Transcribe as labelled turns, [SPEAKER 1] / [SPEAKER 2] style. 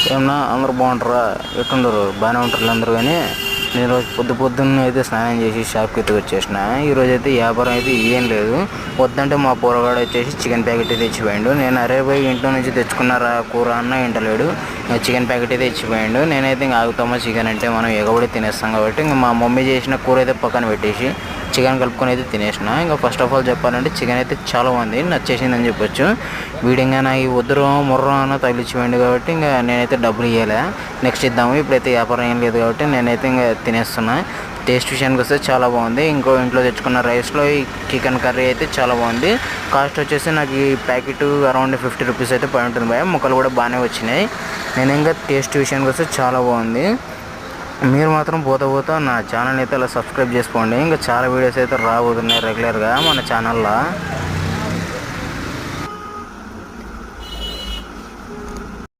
[SPEAKER 1] ఏమన్నా అందరూ బాగుంటారా? ఎట్టుండరు? బాగానే ఉంటారు అందరూ. కానీ నేను రోజు పొద్దున్న అయితే స్నానం చేసి షాప్కి అయితే వచ్చేసిన. ఈరోజు అయితే వ్యాపారం అయితే ఏం లేదు. వద్దంటే మా పోరగాడు వచ్చేసి చికెన్ ప్యాకెట్ అయితే తెచ్చిపోయాడు. నేను అరే పోయి ఇంట్లో నుంచి తెచ్చుకున్నారా కూర అన్న ఇంటలేడు, చికెన్ ప్యాకెట్ అయితే తెచ్చిపోయాడు. నేనైతే ఇంకా ఆగుతామా చికెన్ అంటే మనం ఎగబడి తినేస్తాం కాబట్టి ఇంకా మా మమ్మీ చేసిన కూర అయితే పక్కన పెట్టేసి చికెన్ కలుపుకొని అయితే తినేసిన. ఇంకా ఫస్ట్ ఆఫ్ ఆల్ చెప్పాలంటే చికెన్ అయితే చాలా బాగుంది, నచ్చేసిందని చెప్పొచ్చు. వీడింగా నాకు ఈ ఉద్దరం ముర్రం అన్న తగిలిచ్చిపోయింది కాబట్టి ఇంకా నేనైతే డబ్బులు ఇవ్వలే, నెక్స్ట్ ఇద్దాము. ఇప్పుడైతే వ్యాపారం ఏం లేదు కాబట్టి నేనైతే ఇంకా తినేస్తున్నా. టేస్ట్ విషయానికి వస్తే చాలా బాగుంది. ఇంట్లో తెచ్చుకున్న రైస్లో ఈ చికెన్ కర్రీ అయితే చాలా బాగుంది. కాస్ట్ వచ్చేసి నాకు ఈ ప్యాకెట్ అరౌండ్ 50 రూపీస్ అయితే పడి ఉంటుంది భయ. ముక్కలు కూడా బాగానే వచ్చినాయి. నేను ఇంకా టేస్ట్ విషయానికి వస్తే చాలా బాగుంది. మీరు మాత్రం పోతా నా ఛానల్ అయితే అలా సబ్స్క్రైబ్ చేసుకోండి. ఇంకా చాలా వీడియోస్ అయితే రాబోతున్నాయి రెగ్యులర్గా మన ఛానల్లో.